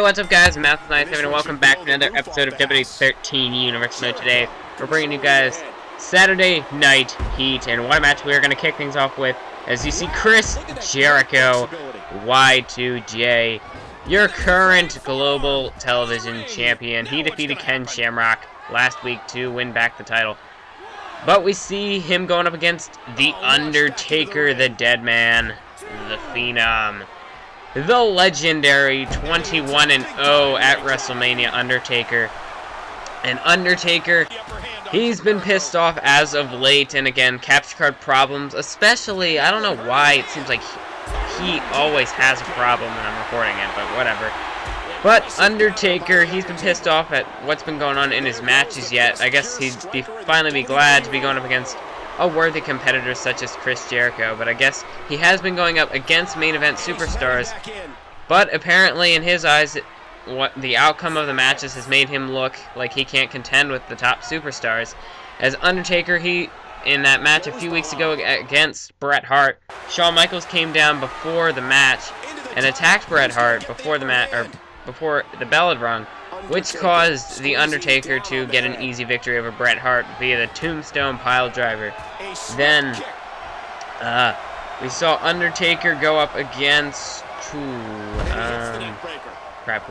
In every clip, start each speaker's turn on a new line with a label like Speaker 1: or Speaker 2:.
Speaker 1: What's up, guys? Math97 and welcome back to another episode of WWE 13 Universe Mode. Today, we're bringing you guys Saturday Night Heat, and what a match we are going to kick things off with. As you see, Chris Jericho, Y2J, your current global television champion. He defeated Ken Shamrock last week to win back the title. But we see him going up against the Undertaker, the Dead Man, the Phenom, the legendary 21-0 at WrestleMania Undertaker. And Undertaker, he's been pissed off as of late, and again, capture card problems, especially, I don't know why, it seems like he always has a problem when I'm recording it, but whatever. But Undertaker, he's been pissed off at what's been going on in his matches yet. I guess he'd finally be glad to be going up against a worthy competitor such as Chris Jericho, but I guess he has been going up against main event superstars, but apparently in his eyes, what the outcome of the matches has made him look like he can't contend with the top superstars. As Undertaker, in that match a few weeks ago against Bret Hart, Shawn Michaels came down before the match and attacked Bret Hart before the bell had rung, which caused the Undertaker to get an easy victory over Bret Hart via the Tombstone Piledriver. Then we saw Undertaker go up against who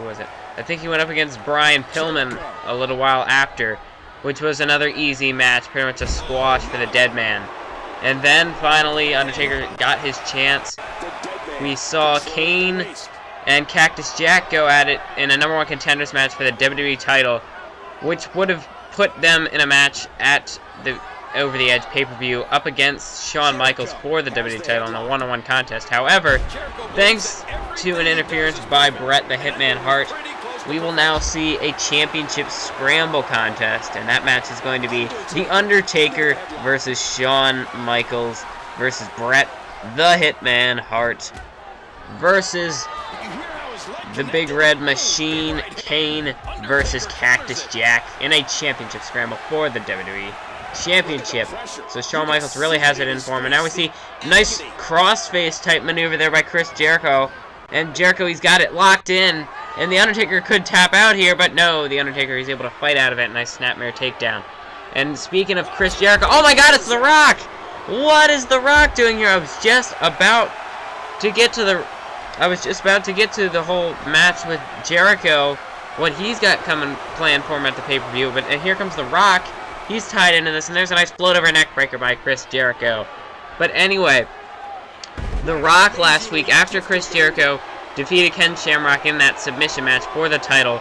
Speaker 1: was it? I think he went up against Brian Pillman a little while after, which was another easy match, pretty much a squash for the Dead Man. And then finally Undertaker got his chance. We saw Kane and Cactus Jack go at it in a #1 contenders match for the WWE title, which would have put them in a match at the Over the Edge pay-per-view up against Shawn Michaels for the WWE title in a 1-on-1 contest. However, thanks to an interference by Bret the Hitman Hart, we will now see a championship scramble contest, and that match is going to be The Undertaker versus Shawn Michaels versus Bret the Hitman Hart versus the Big Red Machine, Kane versus Cactus Jack in a championship scramble for the WWE Championship. So Shawn Michaels really has it in for him. And now we see nice crossface type maneuver there by Chris Jericho. And Jericho, he's got it locked in. And The Undertaker could tap out here, but no, The Undertaker, he's able to fight out of it. Nice snapmare takedown. And speaking of Chris Jericho, oh my god, it's The Rock! What is The Rock doing here? I was just about to get to the whole match with Jericho, what he's got planned for him at the pay-per-view, but here comes The Rock. He's tied into this, and there's a nice float-over neck breaker by Chris Jericho. But anyway, The Rock last week, after Chris Jericho defeated Ken Shamrock in that submission match for the title,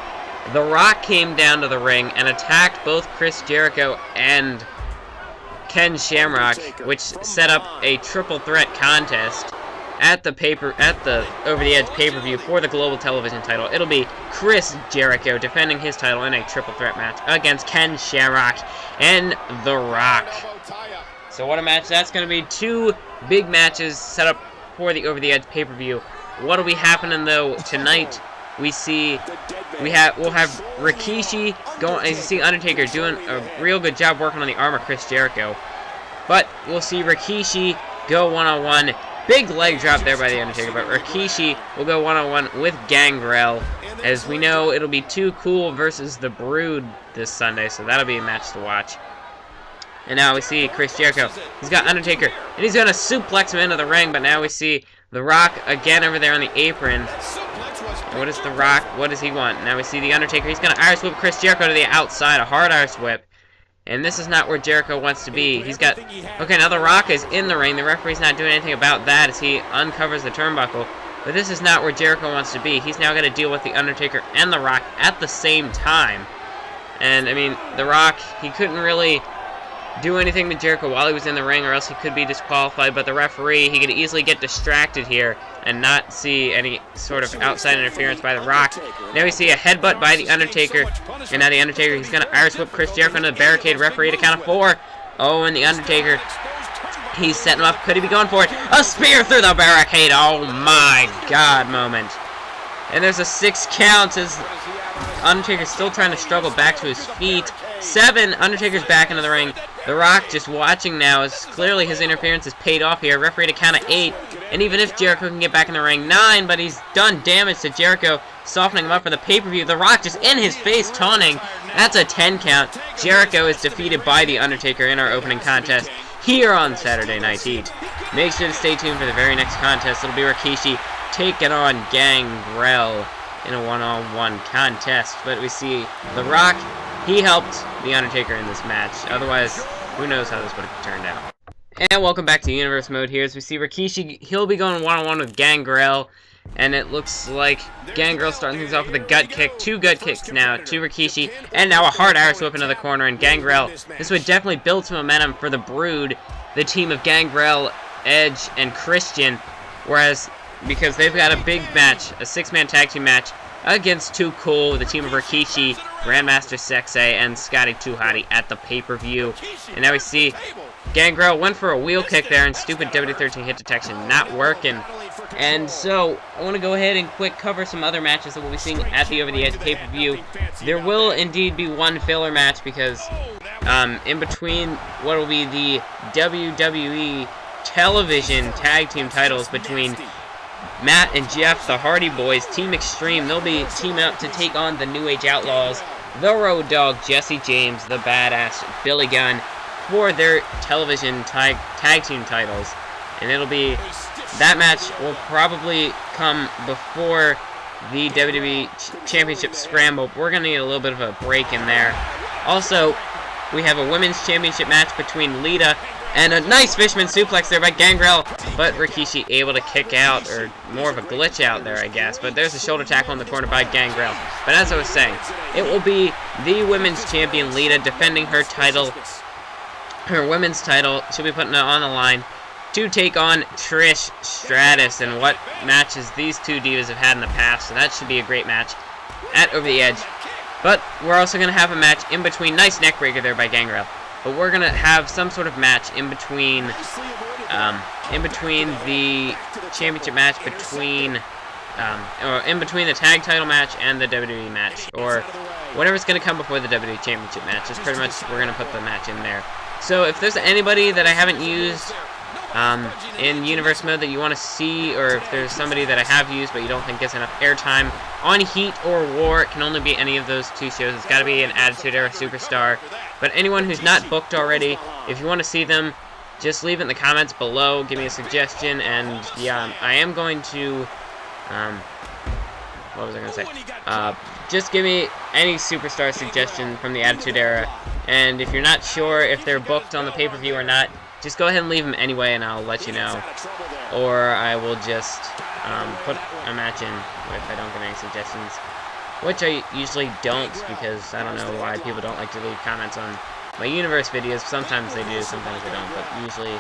Speaker 1: The Rock came down to the ring and attacked both Chris Jericho and Ken Shamrock, which set up a triple threat contest at the Over the Edge pay-per-view for the global television title. It'll be Chris Jericho defending his title in a triple threat match against Ken Shamrock and The Rock. So what a match that's going to be. Two big matches set up for the Over the Edge pay-per-view. What'll be happening though tonight? We'll have Rikishi going, as you see Undertaker doing a real good job working on the arm of Chris Jericho. But we'll see Rikishi go one-on-one. Big leg drop there by The Undertaker, but Rikishi will go one-on-one with Gangrel. As we know, it'll be Too Cool versus The Brood this Sunday, so that'll be a match to watch. And now we see Chris Jericho. He's got Undertaker, and he's going to suplex him into the ring, but now we see The Rock again over there on the apron. What is The Rock? What does he want? Now we see The Undertaker. He's going to Irish whip Chris Jericho to the outside, a hard Irish whip. And this is not where Jericho wants to be. Okay, now The Rock is in the ring. The referee's not doing anything about that as he uncovers the turnbuckle. But this is not where Jericho wants to be. He's now going to deal with The Undertaker and The Rock at the same time. And, I mean, The Rock, he couldn't really do anything to Jericho while he was in the ring, or else he could be disqualified. But the referee, he could easily get distracted here and not see any sort of outside interference by The Rock. Now we see a headbutt by The Undertaker. And now The Undertaker, he's going to Irish whip Chris Jericho into the barricade. Referee to count of 4. Oh, and The Undertaker, he's setting him up. Could he be going for it? A spear through the barricade. Oh my god moment. And there's a 6 count as Undertaker's still trying to struggle back to his feet. 7, Undertaker's back into the ring. The Rock just watching now, as clearly his interference has paid off here. Referee to count of 8, and even if Jericho can get back in the ring, 9, but he's done damage to Jericho, softening him up for the pay-per-view. The Rock just in his face, taunting. That's a 10 count. Jericho is defeated by The Undertaker in our opening contest here on Saturday Night Heat. Make sure to stay tuned for the very next contest. It'll be Rikishi taking on Gangrel in a one-on-one contest. But we see The Rock, he helped The Undertaker in this match. Otherwise, who knows how this would have turned out. And welcome back to Universe Mode here as we see Rikishi. He'll be going one-on-one with Gangrel. And it looks like Gangrel starting things off with a gut kick. 2 gut kicks now to Rikishi. And now a hard Irish whip into the corner. And Gangrel, this would definitely build some momentum for the Brood, the team of Gangrel, Edge, and Christian. Whereas, because they've got a big match, a 6-man tag team match, against Too Cool, the team of Rikishi, Grandmaster Sexay, and Scotty 2 Hotty at the pay-per-view. And now we see Gangrel went for a wheel kick there, and stupid WWE hit detection not working. And so, I want to go ahead and quick cover some other matches that we'll be seeing at the Over the Edge pay-per-view. There will indeed be one filler match because in between what will be the WWE television tag team titles between Matt and Jeff, the Hardy Boys, Team Extreme, they'll be teaming up to take on the New Age Outlaws, the Road Dogg, Jesse James, the Badass, Billy Gunn, for their television tag team titles. And it'll be, that match will probably come before the WWE Championship Scramble. We're going to need a little bit of a break in there. Also, we have a Women's Championship match between Lita and a nice Fishman suplex there by Gangrel, but Rikishi able to kick out, or more of a glitch out there, I guess. But there's a shoulder tackle in the corner by Gangrel. But as I was saying, it will be the Women's Champion Lita defending her title, her women's title. She'll be putting it on the line to take on Trish Stratus, and what matches these two divas have had in the past, so that should be a great match at Over the Edge. But we're also going to have a match in between. Nice neck breaker there by Gangrel. But we're going to have some sort of match in between the championship match or in between the tag title match and the WWE match, or whatever's going to come before the WWE championship match. Is pretty much, we're going to put the match in there. So if there's anybody that I haven't used in Universe Mode that you want to see, or if there's somebody that I have used but you don't think gets enough airtime on Heat or War, it can only be any of those 2 shows. It's got to be an Attitude Era superstar. But anyone who's not booked already, if you want to see them, just leave it in the comments below. Give me a suggestion, and yeah, I am going to, what was I going to say? Just give me any superstar suggestion from the Attitude Era, and if you're not sure if they're booked on the pay-per-view or not, just go ahead and leave them anyway, and I'll let you know. Or I will just put a match in if I don't get any suggestions. Which I usually don't, because I don't know why people don't like to leave comments on my Universe videos. Sometimes they do, sometimes they don't, but usually,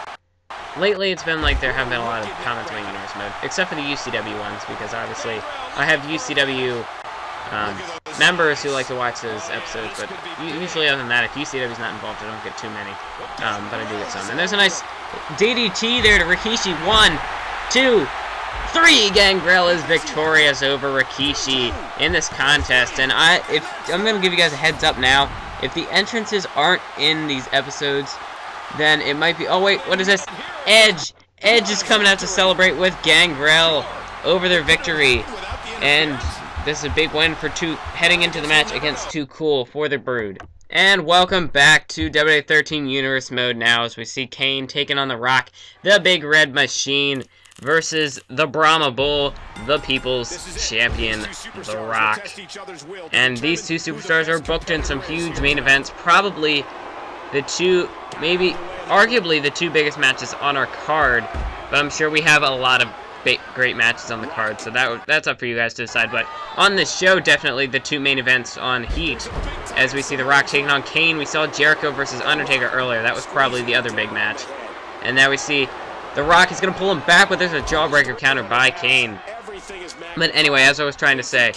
Speaker 1: lately it's been like there haven't been a lot of comments on my Universe Mode, except for the UCW ones, because obviously I have UCW members who like to watch those episodes, but usually other than that, if UCW is not involved, I don't get too many, but I do get some. And there's a nice DDT there to Rikishi. 1, 2, 3. Gangrel is victorious over Rikishi in this contest, and I'm going to give you guys a heads up now. If the entrances aren't in these episodes, then it might be, oh wait, what is this? Edge is coming out to celebrate with Gangrel over their victory, and this is a big win for heading into the match against Too Cool for the Brood. And welcome back to WWE 13 Universe Mode now, as we see Kane taking on The Rock, the Big Red Machine, versus the Brahma Bull, the People's Champion, The Rock. And these 2 superstars are booked in some huge main events, probably the 2, maybe, arguably the 2 biggest matches on our card, but I'm sure we have a lot of great matches on the card, so that's up for you guys to decide. But on this show, definitely the 2 main events on Heat, as we see The Rock taking on Kane. We saw Jericho versus Undertaker earlier. That was probably the other big match. And now we see The Rock is going to pull him back, but there's a jawbreaker counter by Kane. But anyway, as I was trying to say,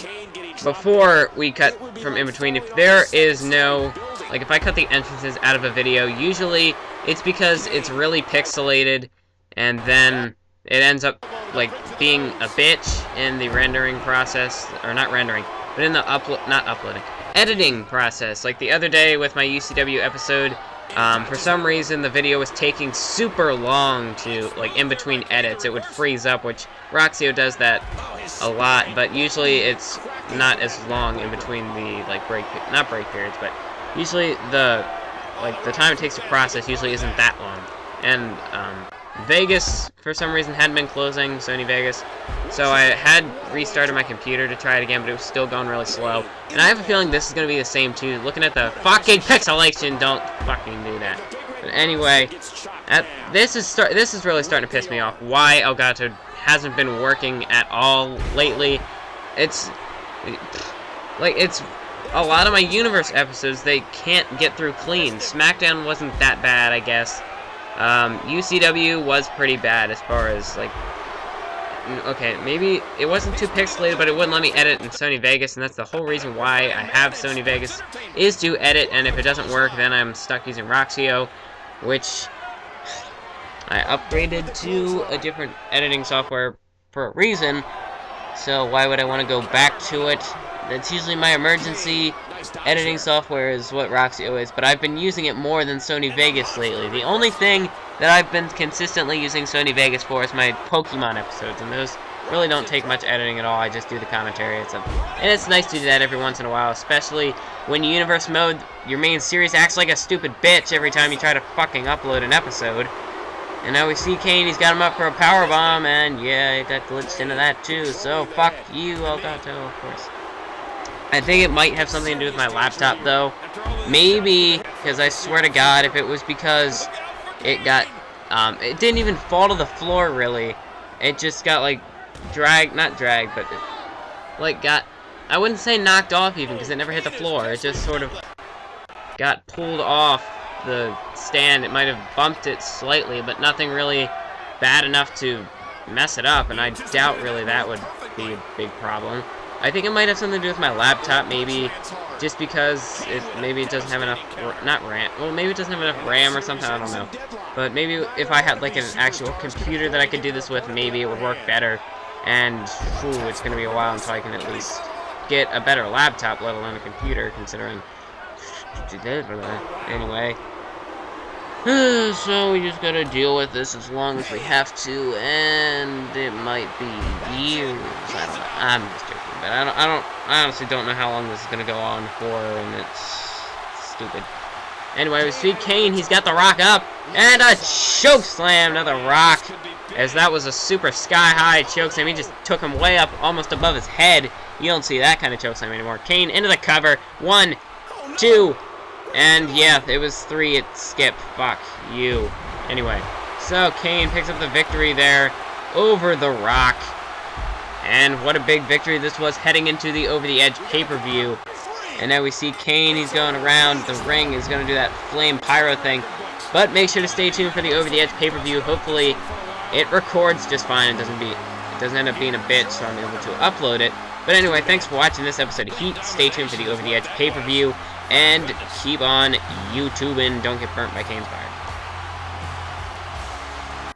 Speaker 1: before we cut from in between, if there is no, like if I cut the entrances out of a video, usually it's because it's really pixelated, and then it ends up like being a bitch in the rendering process, or not rendering, but in the editing process. Like the other day with my UCW episode, for some reason the video was taking super long to, like, in between edits. It would freeze up, which Roxio does that a lot, but usually it's not as long in between the, like, not break periods, but usually the time it takes to process usually isn't that long. And Vegas, for some reason, hadn't been closing, Sony Vegas, so I had restarted my computer to try it again, but it was still going really slow. And I have a feeling this is going to be the same, too. Looking at the fucking pixelation, don't fucking do that. But anyway, this is really starting to piss me off. Why Elgato hasn't been working at all lately. It's a lot of my Universe episodes, they can't get through clean. SmackDown wasn't that bad, I guess. UCW was pretty bad as far as, like, okay, maybe it wasn't too pixelated, but it wouldn't let me edit in Sony Vegas, and that's the whole reason why I have Sony Vegas, is to edit, and if it doesn't work, then I'm stuck using Roxio, which I upgraded to a different editing software for a reason, so why would I want to go back to it? That's usually my emergency editing software is what Roxio is, but I've been using it more than Sony Vegas lately. The only thing that I've been consistently using Sony Vegas for is my Pokemon episodes, and those really don't take much editing at all. I just do the commentary. And it's nice to do that every once in a while, especially when Universe Mode, your main series, acts like a stupid bitch every time you try to fucking upload an episode. And now we see Kane, he's got him up for a powerbomb, and yeah, he got glitched into that too, so fuck you, Elgato, of course. I think it might have something to do with my laptop, though. Maybe, because I swear to God, if it was because it got, it didn't even fall to the floor, really. It just got, like, not dragged, but, like, I wouldn't say knocked off, even, because it never hit the floor. It just sort of got pulled off the stand. It might have bumped it slightly, but nothing really bad enough to mess it up, and I doubt, really, that would be a big problem. I think it might have something to do with my laptop, maybe, just because maybe it doesn't have enough, not RAM, well, maybe it doesn't have enough RAM or something, I don't know. But maybe if I had, like, an actual computer that I could do this with, maybe it would work better. And, it's going to be a while until I can at least get a better laptop, let alone a computer, considering, anyway. So we just gotta deal with this as long as we have to, and it might be years. I don't know. I'm just joking, but I honestly don't know how long this is gonna go on for, and it's stupid. Anyway, we see Kane. He's got the Rock up, and a choke slam to the Rock, as that was a super sky-high choke slam. He just took him way up, almost above his head. You don't see that kind of choke slam anymore. Kane into the cover. 1, 2. And yeah, it was 3, it skipped. Fuck you. Anyway, so Kane picks up the victory there over The Rock. And what a big victory this was heading into the Over the Edge pay-per-view. And now we see Kane, he's going around the ring, he's going to do that flame pyro thing. But make sure to stay tuned for the Over the Edge pay-per-view. Hopefully it records just fine. It doesn't end up being a bitch, so I'm able to upload it. But anyway, thanks for watching this episode of Heat. Stay tuned for the Over the Edge pay-per-view. And keep on YouTubing. Don't get burnt by Kane's fire.